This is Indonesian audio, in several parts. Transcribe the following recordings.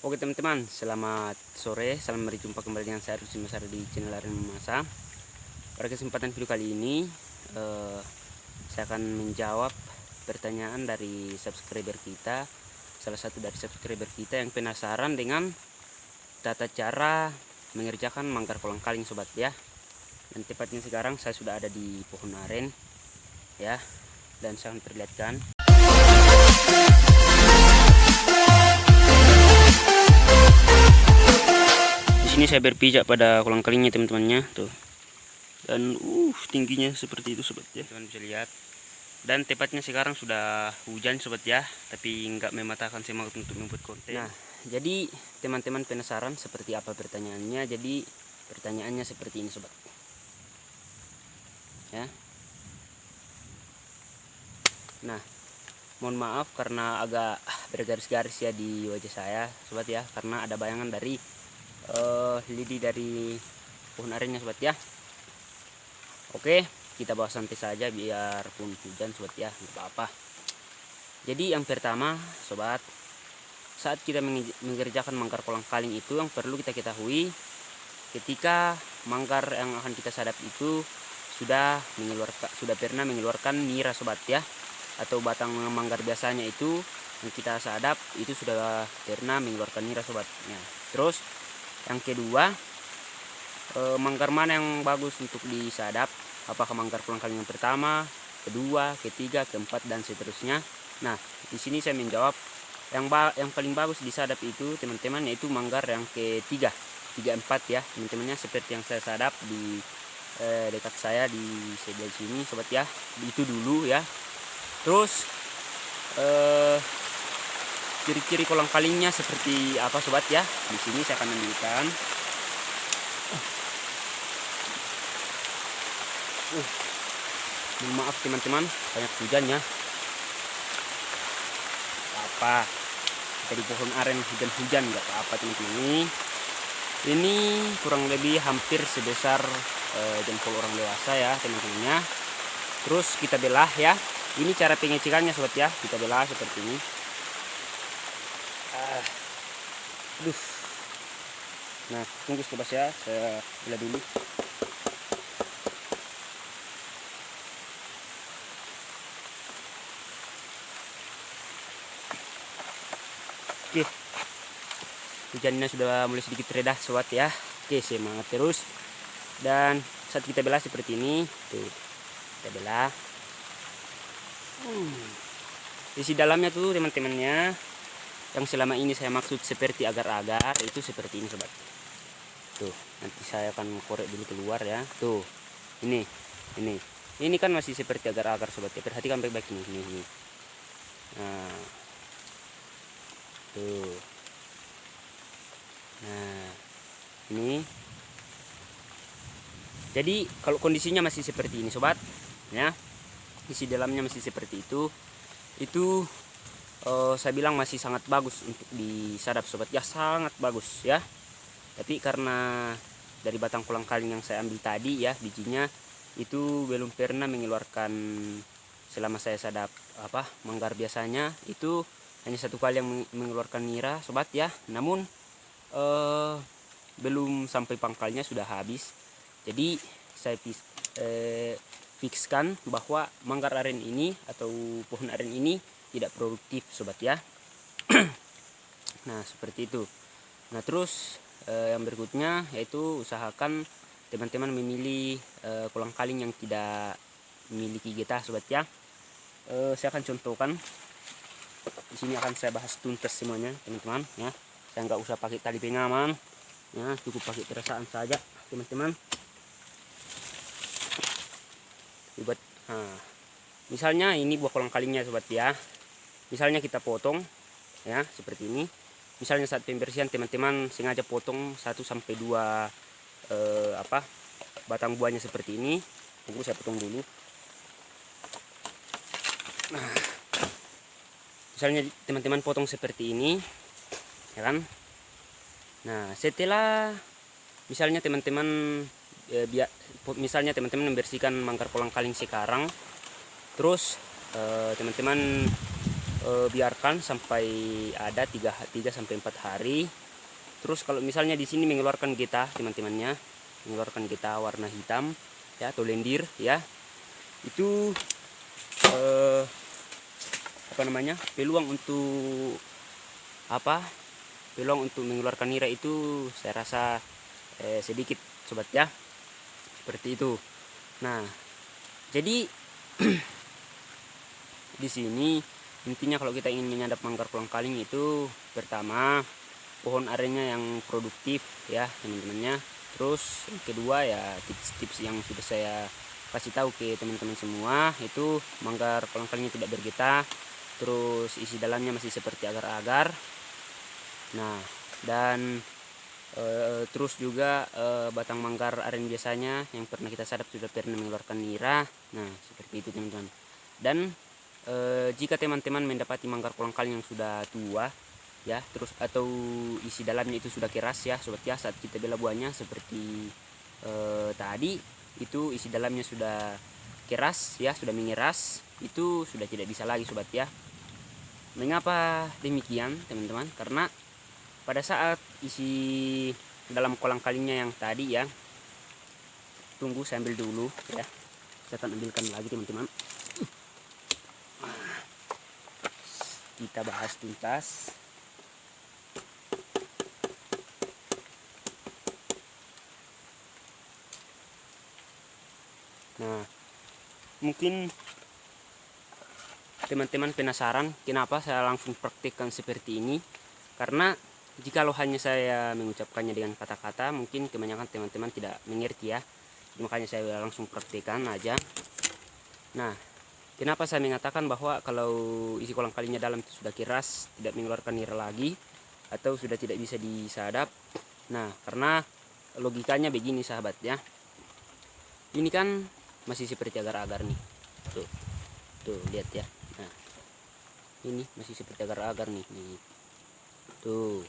Oke teman-teman, selamat sore, salam berjumpa kembali dengan saya Rusi Masar di channel Aren Masa. Pada kesempatan video kali ini saya akan menjawab pertanyaan dari subscriber kita. Salah satu dari subscriber kita yang penasaran dengan tata cara mengerjakan manggar kolang kaling sobat ya. Dan tepatnya sekarang saya sudah ada di pohon aren ya, dan saya akan perlihatkan. Ini saya berpijak pada kolang kalingnya teman-temannya tuh, dan tingginya seperti itu sobat ya, teman bisa lihat. Dan tepatnya sekarang sudah hujan sobat ya, tapi nggak mematahkan semangat untuk membuat konten. Nah jadi teman-teman penasaran seperti apa pertanyaannya. Jadi pertanyaannya seperti ini sobat ya. Nah mohon maaf karena agak bergaris-garis ya di wajah saya sobat ya, karena ada bayangan dari lidi dari pohon arennya sobat ya. Oke, kita bawa santai saja biarpun hujan sobat ya, nggak apa-apa. Jadi yang pertama sobat, saat kita mengerjakan manggar kolang kaling itu yang perlu kita ketahui, ketika manggar yang akan kita sadap itu sudah pernah mengeluarkan nira sobat ya, atau batang manggar biasanya itu yang kita sadap itu sudah pernah mengeluarkan nira sobat ya. Terus yang kedua, manggar mana yang bagus untuk disadap? Apakah manggar kolang kaling yang pertama, kedua, ketiga, keempat, dan seterusnya? Nah, di sini saya menjawab yang paling bagus disadap itu teman-teman, yaitu manggar yang ketiga, 3, 4 ya teman-temannya, seperti yang saya sadap di dekat saya di sebelah sini sobat ya. Itu dulu ya. Terus ciri-ciri kolang kalingnya seperti apa sobat ya? Di sini saya akan menunjukkan. Maaf teman-teman, banyak hujannya. Apa? Kita di pohon aren hujan nggak apa-apa teman-teman. Ini kurang lebih hampir sebesar jempol orang dewasa ya teman-temannya. Terus kita belah ya. Ini cara pengecekannya sobat ya. Kita belah seperti ini. Nah tunggu sobat ya, saya belah dulu. Oke, hujannya sudah mulai sedikit reda sobat ya. Oke, semangat terus. Dan saat kita belah seperti ini tuh, kita belah isi dalamnya tuh teman-temannya, yang selama ini saya maksud seperti agar-agar itu seperti ini sobat. Tuh, nanti saya akan korek dulu keluar ya. Tuh, ini kan masih seperti agar-agar sobat ya. Perhatikan baik-baik ini. Nah, tuh. Nah, ini. Jadi kalau kondisinya masih seperti ini sobat, ya, isi dalamnya masih seperti itu saya bilang masih sangat bagus untuk disadap sobat ya, sangat bagus ya. Tapi karena dari batang kolang kaling yang saya ambil tadi ya, bijinya itu belum pernah mengeluarkan, selama saya sadap manggar biasanya itu hanya 1 kali yang mengeluarkan nira sobat ya. Namun belum sampai pangkalnya sudah habis. Jadi saya fixkan bahwa manggar aren ini atau pohon aren ini tidak produktif sobat ya. Nah seperti itu. Nah terus yang berikutnya yaitu usahakan teman-teman memilih kolang kaling yang tidak memiliki getah sobat ya. Saya akan contohkan di sini, akan saya bahas tuntas semuanya teman-teman ya. Saya nggak usah pakai tali pengaman ya, cukup pakai perasaan saja teman-teman. Misalnya ini buah kolang kalingnya sobat ya. Misalnya kita potong ya seperti ini. Misalnya saat pembersihan teman-teman sengaja potong 1-2 batang buahnya seperti ini. Tunggu saya potong dulu. Nah, misalnya teman-teman potong seperti ini ya kan. Nah setelah misalnya teman-teman membersihkan manggar kolang kaling sekarang, terus teman-teman biarkan sampai ada 3 sampai 4 hari. Terus kalau misalnya di sini mengeluarkan getah teman-temannya, mengeluarkan getah warna hitam ya atau lendir ya, itu peluang untuk peluang untuk mengeluarkan nira itu saya rasa sedikit sobat ya, seperti itu. Nah jadi di sini intinya kalau kita ingin menyadap manggar kolang-kaling itu pertama pohon arennya yang produktif ya teman-temannya. Terus yang kedua ya tips-tips yang sudah saya kasih tahu ke teman-teman semua, itu manggar kolang-kalingnya tidak bergetah, terus isi dalamnya masih seperti agar-agar. Nah dan terus juga batang manggar aren biasanya yang pernah kita sadap sudah pernah mengeluarkan nira. Nah seperti itu teman-teman. Dan jika teman-teman mendapati manggar kolang-kaling yang sudah tua ya, terus atau isi dalamnya itu sudah keras ya sobat ya, saat kita bela buahnya seperti tadi itu isi dalamnya sudah keras ya, sudah mengeras, itu sudah tidak bisa lagi sobat ya. Mengapa demikian teman-teman? Karena pada saat isi dalam kolang-kalingnya yang tadi ya, tunggu saya ambil dulu ya, saya akan ambilkan lagi teman-teman, kita bahas tuntas. Nah mungkin teman-teman penasaran kenapa saya langsung praktikkan seperti ini, karena jikalau hanya saya mengucapkannya dengan kata-kata mungkin kebanyakan teman-teman tidak mengerti ya, makanya saya langsung praktikkan aja. Nah kenapa saya mengatakan bahwa kalau isi kolang-kalingnya dalam itu sudah keras, tidak mengeluarkan nira lagi, atau sudah tidak bisa disadap? Nah karena logikanya begini sahabat ya, ini kan masih seperti agar-agar nih, tuh lihat ya. Nah ini masih seperti agar-agar nih, tuh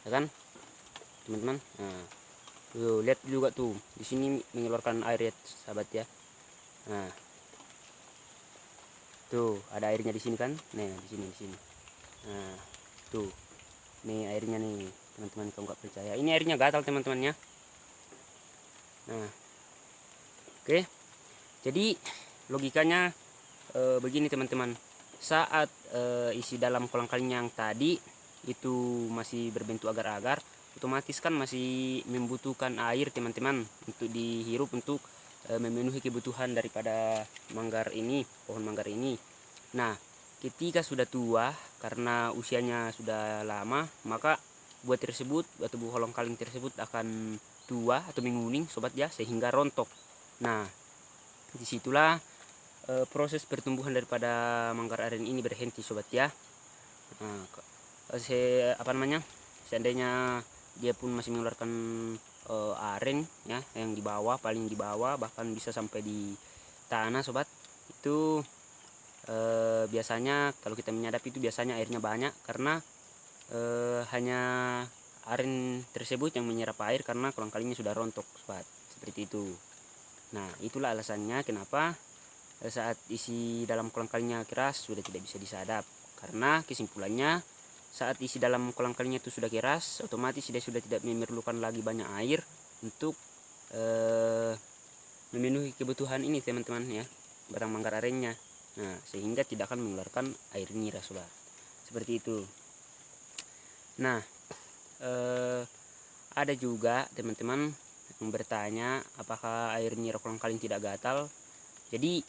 ya kan teman-teman. Nah tuh lihat juga tuh di sini mengeluarkan air ya sahabat ya. Nah tuh ada airnya di sini kan, nah di sini. Nah tuh nih airnya nih teman-teman, kalau nggak percaya ini airnya gatal teman-temannya. Nah oke, jadi logikanya begini teman-teman, saat isi dalam kolang-kaling yang tadi itu masih berbentuk agar-agar, otomatis kan masih membutuhkan air teman-teman untuk dihirup, untuk memenuhi kebutuhan daripada manggar ini, pohon manggar ini. Nah ketika sudah tua karena usianya sudah lama, maka buah tersebut atau buah kolang-kaling tersebut akan tua atau menguning sobat ya, sehingga rontok. Nah disitulah proses pertumbuhan daripada manggar aren ini berhenti sobat ya. Nah, seandainya dia pun masih mengeluarkan aren ya, yang di bawah, paling di bawah, bahkan bisa sampai di tanah sobat, itu biasanya kalau kita menyadap itu biasanya airnya banyak, karena hanya aren tersebut yang menyerap air karena kolang-kalingnya sudah rontok sobat, seperti itu. Nah itulah alasannya kenapa saat isi dalam kolang-kalingnya keras sudah tidak bisa disadap, karena kesimpulannya saat isi dalam kolang-kalingnya itu sudah keras, otomatis dia sudah tidak memerlukan lagi banyak air untuk memenuhi kebutuhan ini teman-teman ya, batang manggar arennya. Nah sehingga tidak akan mengeluarkan air nira sobat, seperti itu. Nah ada juga teman-teman yang bertanya apakah air nira kolang-kaling tidak gatal. Jadi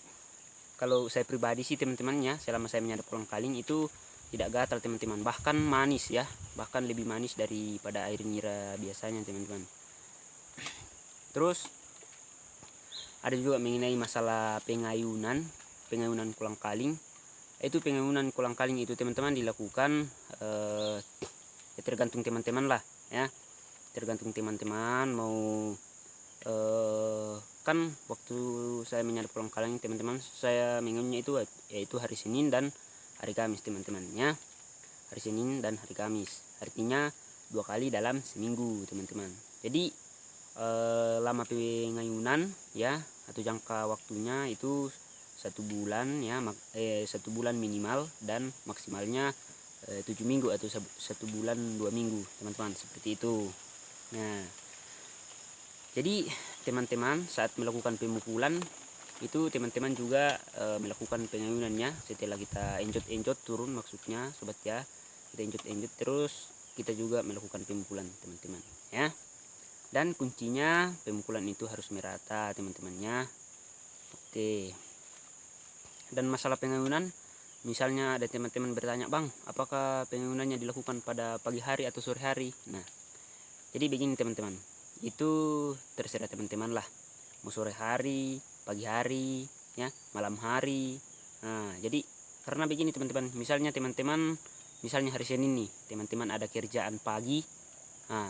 kalau saya pribadi sih teman-temannya, selama saya menyadap kolang-kaling itu tidak gatal teman-teman, bahkan manis ya, bahkan lebih manis daripada air nira biasanya teman-teman. Terus ada juga mengenai masalah pengayunan kolang-kaling. Itu pengayunan kolang-kaling itu teman-teman dilakukan ya tergantung teman-teman lah ya, tergantung teman-teman mau kan waktu saya menyadap kolang-kaling teman-teman, saya mengayunnya itu yaitu hari Senin dan hari Kamis teman-temannya, hari Senin dan hari Kamis, artinya 2 kali dalam seminggu teman-teman. Jadi lama pengayunan ya atau jangka waktunya itu 1 bulan ya, 1 bulan minimal, dan maksimalnya 7 minggu atau 1 bulan 2 minggu teman-teman, seperti itu. Nah, jadi teman-teman saat melakukan pemukulan itu teman-teman juga melakukan pengayunannya. Setelah kita enjot turun maksudnya sobat ya, kita enjot terus kita juga melakukan pemukulan teman-teman ya. Dan kuncinya pemukulan itu harus merata teman-temannya. Oke. Dan masalah pengayunan, misalnya ada teman-teman bertanya, "Bang, apakah pengayunannya dilakukan pada pagi hari atau sore hari?" Nah, jadi begini teman-teman, itu terserah teman-teman lah, mau sore hari, pagi hari ya, malam hari. Nah, jadi karena begini teman-teman, misalnya hari Senin nih, teman-teman ada kerjaan pagi. Nah,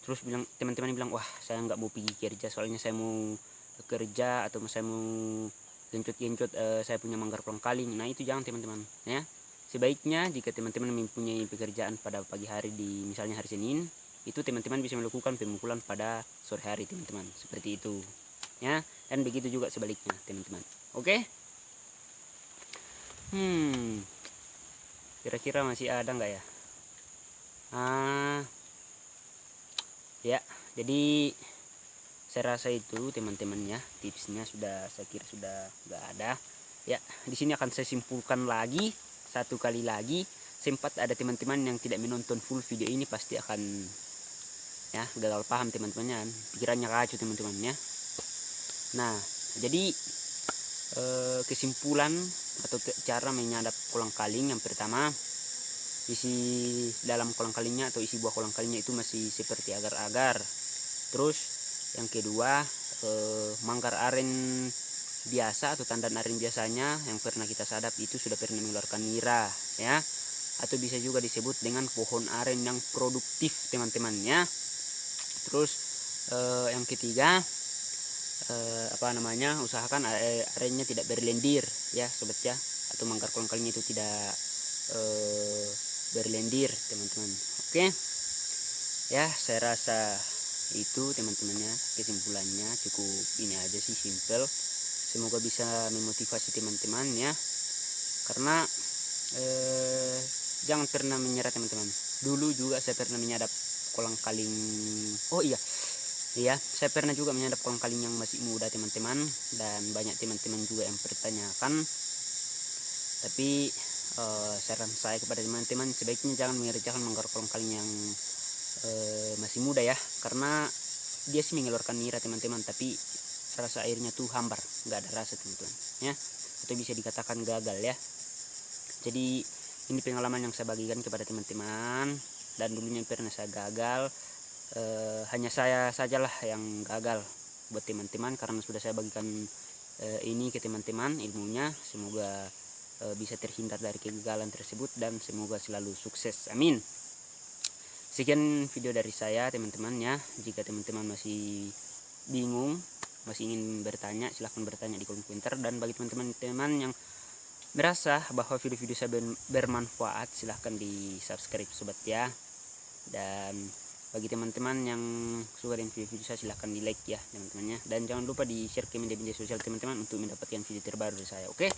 terus teman-teman bilang, "Wah, saya nggak mau pergi kerja, soalnya saya mau kerja atau saya mau genjot saya punya manggar kolang-kaling." Nah, itu jangan teman-teman ya. Sebaiknya jika teman-teman mempunyai pekerjaan pada pagi hari di misalnya hari Senin, itu teman-teman bisa melakukan pemukulan pada sore hari teman-teman, seperti itu ya. Dan begitu juga sebaliknya teman-teman. Oke. Kira-kira masih ada nggak ya? Ya, jadi saya rasa itu teman-teman ya, tipsnya saya kira sudah nggak ada ya. Di sini akan saya simpulkan lagi satu kali lagi. Sempat ada teman-teman yang tidak menonton full video ini, pasti akan ya gagal paham teman-temannya, pikirannya kacau teman-teman ya. Nah, jadi kesimpulan atau cara menyadap kolang-kaling, yang pertama, isi dalam kolang-kalingnya atau isi buah kolang-kalingnya itu masih seperti agar-agar. Terus yang kedua, manggar aren biasa atau tandan aren biasanya yang pernah kita sadap itu sudah pernah mengeluarkan nira ya, atau bisa juga disebut dengan pohon aren yang produktif teman-temannya. Terus yang ketiga, usahakan arennya tidak berlendir ya sobat ya, atau manggar kolang-kalingnya itu tidak berlendir teman-teman. Oke ya, saya rasa itu teman-temannya, kesimpulannya cukup ini aja sih, simple. Semoga bisa memotivasi teman-teman ya, karena jangan pernah menyerah teman-teman. Dulu juga saya pernah menyadap kolang-kaling, saya pernah juga menyadap kolang-kaling yang masih muda teman-teman, dan banyak teman-teman juga yang bertanyakan. Tapi saran saya kepada teman-teman, sebaiknya jangan mengerjakan manggar kolang-kaling yang masih muda ya, karena dia sih mengeluarkan nira teman-teman, tapi rasa airnya tuh hambar, nggak ada rasa teman-teman ya, atau bisa dikatakan gagal ya. Jadi ini pengalaman yang saya bagikan kepada teman-teman, dan dulunya pernah saya gagal. Hanya saya sajalah yang gagal buat teman-teman, karena sudah saya bagikan ini ke teman-teman ilmunya. Semoga bisa terhindar dari kegagalan tersebut, dan semoga selalu sukses, amin. Sekian video dari saya teman-teman ya. Jika teman-teman masih bingung, masih ingin bertanya, silahkan bertanya di kolom komentar. Dan bagi teman-teman yang merasa bahwa video-video saya bermanfaat, silahkan di subscribe sobat ya. Dan bagi teman-teman yang suka dengan video-video saya, silahkan di like ya teman-temannya. Dan jangan lupa di share ke media sosial teman-teman untuk mendapatkan video terbaru dari saya. Oke,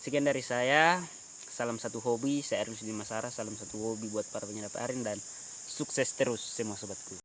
sekian dari saya. Salam satu hobi, saya Erlusdi Masara. Salam satu hobi buat para penyadap aren, dan sukses terus semua sobatku.